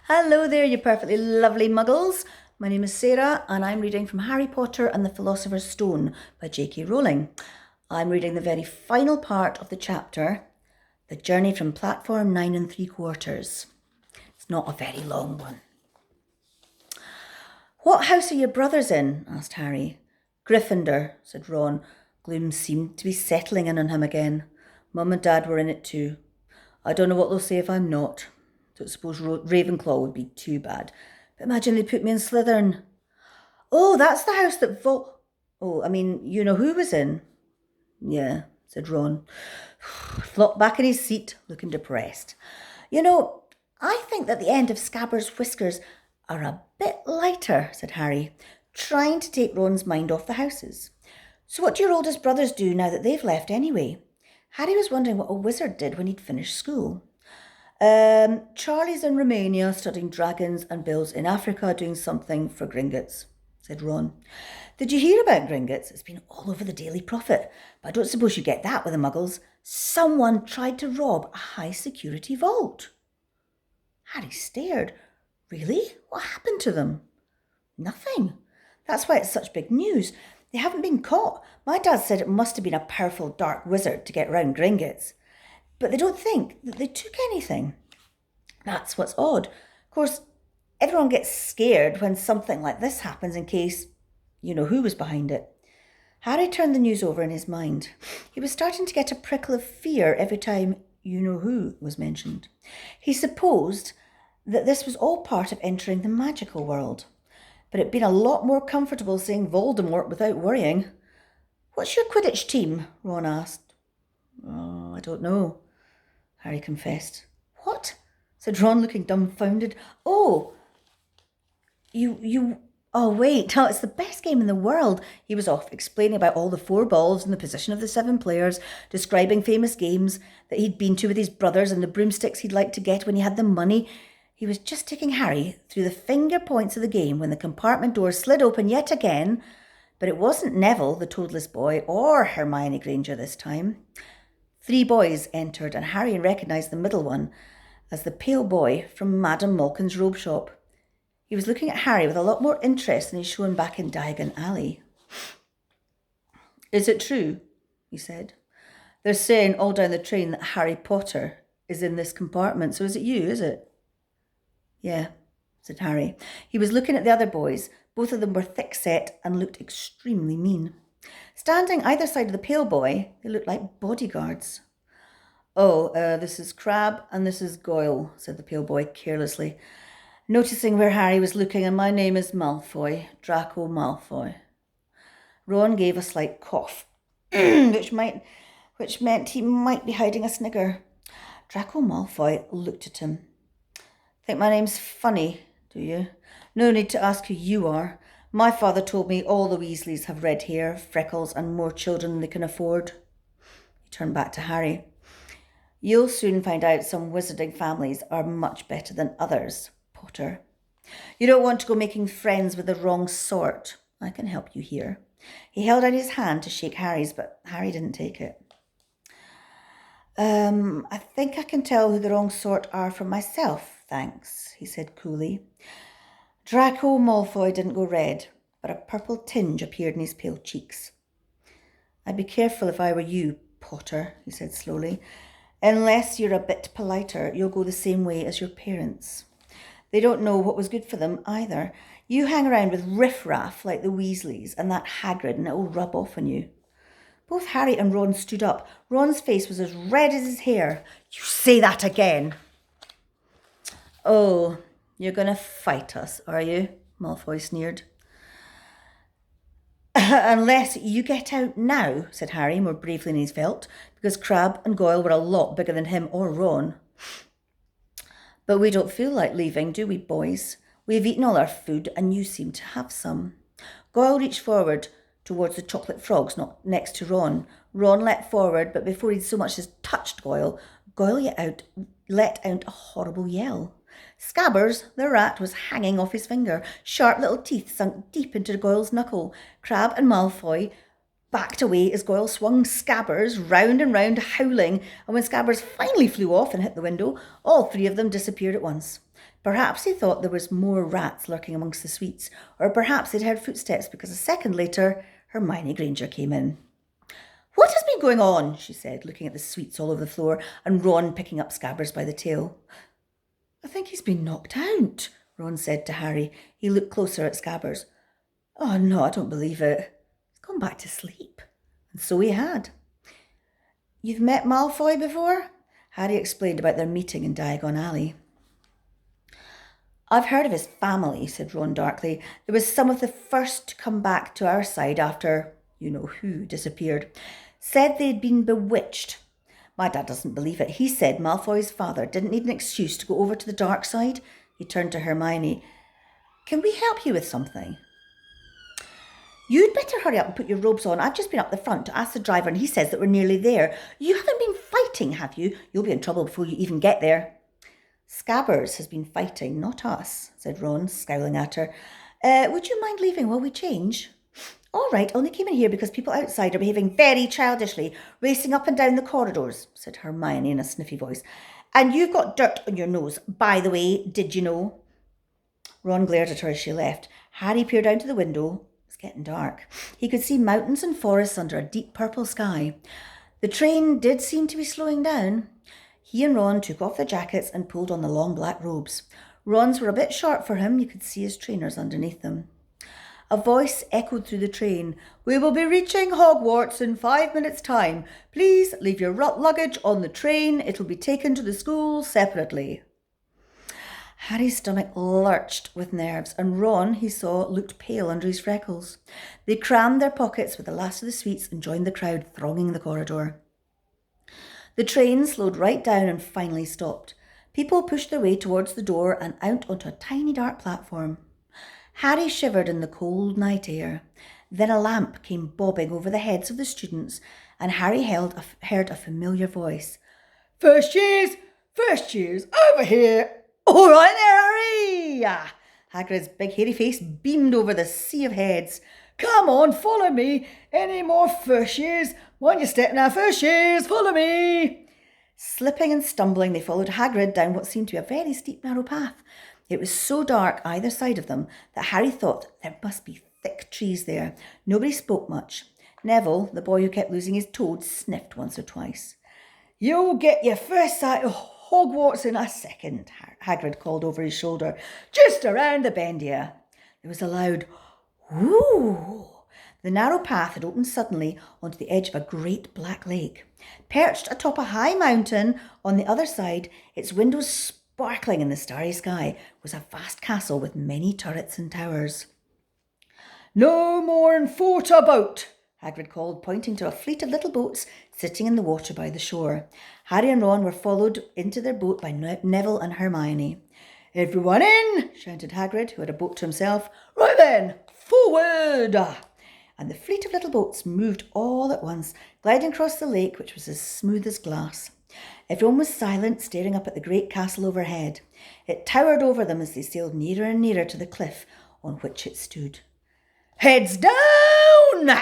Hello there, you perfectly lovely muggles. My name is Sarah and I'm reading from Harry Potter and the Philosopher's Stone by J.K Rowling. I'm reading the very final part of the chapter, The Journey from Platform 9 3/4. It's not a very long one. What house are your brothers in? Asked Harry. Gryffindor, said Ron. Gloom seemed to be settling in on him again. Mum and Dad were in it too. I don't know what they'll say if I'm not. Don't suppose Ravenclaw would be too bad. But imagine they put me in Slytherin. Oh, that's the house that you know who was in? Yeah, said Ron. Flopped back in his seat, looking depressed. You know, I think that the end of Scabbers' whiskers are a bit lighter, said Harry, trying to take Ron's mind off the houses. So what do your oldest brothers do now that they've left anyway? Harry was wondering what a wizard did when he'd finished school. Charlie's in Romania studying dragons and Bill's in Africa doing something for Gringotts, said Ron. Did you hear about Gringotts? It's been all over the Daily Prophet, but I don't suppose you get that with the muggles. Someone tried to rob a high-security vault. Harry stared. Really? What happened to them? Nothing. That's why it's such big news. They haven't been caught. My dad said it must have been a powerful dark wizard to get round Gringotts. But they don't think that they took anything. That's what's odd. Of course, everyone gets scared when something like this happens in case you know who was behind it. Harry turned the news over in his mind. He was starting to get a prickle of fear every time you know who was mentioned. He supposed that this was all part of entering the magical world. But it'd been a lot more comfortable saying Voldemort without worrying. What's your Quidditch team? Ron asked. Oh, I don't know, Harry confessed. What? Said Ron, looking dumbfounded. Oh, wait, it's the best game in the world. He was off explaining about all the 4 balls and the position of the 7 players, describing famous games that he'd been to with his brothers and the broomsticks he'd like to get when he had the money. He was just taking Harry through the finger points of the game when the compartment door slid open yet again, but it wasn't Neville, the toadless boy, or Hermione Granger this time. 3 boys entered, and Harry recognised the middle one as the pale boy from Madame Malkin's robe shop. He was looking at Harry with a lot more interest than he'd shown back in Diagon Alley. Is it true? He said. They're saying all down the train that Harry Potter is in this compartment, so is it you, is it? Yeah, said Harry. He was looking at the other boys. Both of them were thick-set and looked extremely mean. Standing either side of the pale boy, they looked like bodyguards. Oh, this is Crabbe and this is Goyle, said the pale boy carelessly, noticing where Harry was looking, and my name is Malfoy, Draco Malfoy. Ron gave a slight cough, which meant he might be hiding a snigger. Draco Malfoy looked at him. Think my name's funny, do you? No need to ask who you are. My father told me all the Weasleys have red hair, freckles, and more children than they can afford. He turned back to Harry. You'll soon find out some wizarding families are much better than others, Potter. You don't want to go making friends with the wrong sort. I can help you here. He held out his hand to shake Harry's, but Harry didn't take it. I think I can tell who the wrong sort are from myself, thanks, he said coolly. Draco Malfoy didn't go red, but a purple tinge appeared in his pale cheeks. I'd be careful if I were you, Potter, he said slowly. Unless you're a bit politer, you'll go the same way as your parents. They don't know what was good for them either. You hang around with riffraff like the Weasleys and that Hagrid, and it'll rub off on you. Both Harry and Ron stood up. Ron's face was as red as his hair. You say that again. Oh, you're going to fight us, are you? Malfoy sneered. Unless you get out now, said Harry, more bravely than he felt, because Crabbe and Goyle were a lot bigger than him or Ron. But we don't feel like leaving, do we, boys? We've eaten all our food, and you seem to have some. Goyle reached forward towards the chocolate frogs next to Ron. Ron leapt forward, but before he'd so much as touched Goyle, let out a horrible yell. Scabbers, the rat, was hanging off his finger. Sharp little teeth sunk deep into Goyle's knuckle. Crabbe and Malfoy backed away as Goyle swung Scabbers round and round, howling, and when Scabbers finally flew off and hit the window, all three of them disappeared at once. Perhaps he thought there was more rats lurking amongst the sweets, or perhaps they'd heard footsteps because a second later Hermione Granger came in. "What has been going on?" she said, looking at the sweets all over the floor and Ron picking up Scabbers by the tail. "I think he's been knocked out," Ron said to Harry. He looked closer at Scabbers. "Oh, no, I don't believe it. He's gone back to sleep." And so he had. "You've met Malfoy before?" Harry explained about their meeting in Diagon Alley. "I've heard of his family," said Ron darkly. "There was some of the first to come back to our side after you-know-who disappeared. Said they'd been bewitched. My dad doesn't believe it. He said Malfoy's father didn't need an excuse to go over to the dark side." He turned to Hermione. "Can we help you with something?" "You'd better hurry up and put your robes on. I've just been up the front to ask the driver and he says that we're nearly there. You haven't been fighting, have you? You'll be in trouble before you even get there." "Scabbers has been fighting, not us," said Ron, scowling at her. Would you mind leaving while we change?" "All right, only came in here because people outside are behaving very childishly, racing up and down the corridors," said Hermione in a sniffy voice. "And you've got dirt on your nose, by the way, did you know?" Ron glared at her as she left. Harry peered out of the window. It was getting dark. He could see mountains and forests under a deep purple sky. The train did seem to be slowing down. He and Ron took off their jackets and pulled on the long black robes. Ron's were a bit short for him. You could see his trainers underneath them. A voice echoed through the train. "We will be reaching Hogwarts in 5 minutes' time. Please leave your luggage on the train. It'll be taken to the school separately." Harry's stomach lurched with nerves, and Ron, he saw, looked pale under his freckles. They crammed their pockets with the last of the sweets and joined the crowd thronging the corridor. The train slowed right down and finally stopped. People pushed their way towards the door and out onto a tiny dark platform. Harry shivered in the cold night air. Then a lamp came bobbing over the heads of the students, and Harry heard a familiar voice. First years, over here." "All right there, Harry!" Hagrid's big hairy face beamed over the sea of heads. "Come on, follow me. Any more first years? Mind your step now, first years, follow me." Slipping and stumbling, they followed Hagrid down what seemed to be a very steep, narrow path. It was so dark either side of them that Harry thought there must be thick trees there. Nobody spoke much. Neville, the boy who kept losing his toad, sniffed once or twice. "You'll get your first sight of Hogwarts in a second," Hagrid called over his shoulder. "Just around the bend here." There was a loud "Ooh!" The narrow path had opened suddenly onto the edge of a great black lake. Perched atop a high mountain on the other side, its windows sparkling in the starry sky, was a vast castle with many turrets and towers. "No more'n 4 to a boat," Hagrid called, pointing to a fleet of little boats sitting in the water by the shore. Harry and Ron were followed into their boat by Neville and Hermione. "Everyone in!" shouted Hagrid, who had a boat to himself. "Right then, forward!" And the fleet of little boats moved all at once, gliding across the lake, which was as smooth as glass. Everyone was silent, staring up at the great castle overhead. It towered over them as they sailed nearer and nearer to the cliff on which it stood. "Heads down!"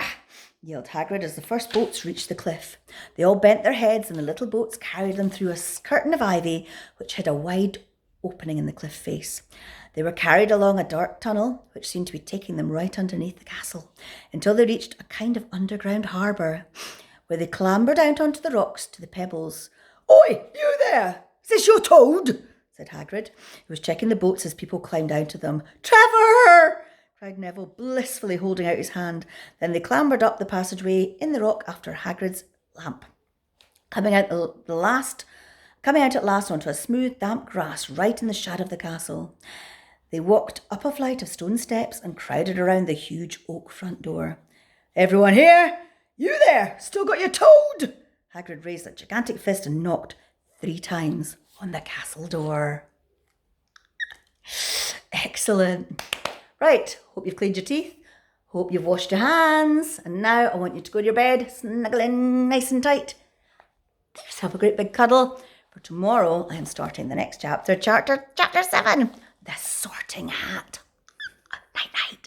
yelled Hagrid as the first boats reached the cliff. They all bent their heads, and the little boats carried them through a curtain of ivy which hid a wide opening in the cliff face. They were carried along a dark tunnel, which seemed to be taking them right underneath the castle, until they reached a kind of underground harbour, where they clambered out onto the rocks to the pebbles. "Oi, you there! Is this your toad?" said Hagrid, who was checking the boats as people climbed out of them. "Trevor!" cried Neville, blissfully holding out his hand. Then they clambered up the passageway in the rock after Hagrid's lamp, coming out at last onto a smooth, damp grass right in the shadow of the castle. They walked up a flight of stone steps and crowded around the huge oak front door. "Everyone here? You there? Still got your toad?" Hagrid raised a gigantic fist and knocked 3 times on the castle door. Excellent. Right, hope you've cleaned your teeth. Hope you've washed your hands. And now I want you to go to your bed, snuggle in nice and tight. Just have a great big cuddle. For tomorrow, I am starting the next chapter, chapter 7, The Sorting Hat. Night, night.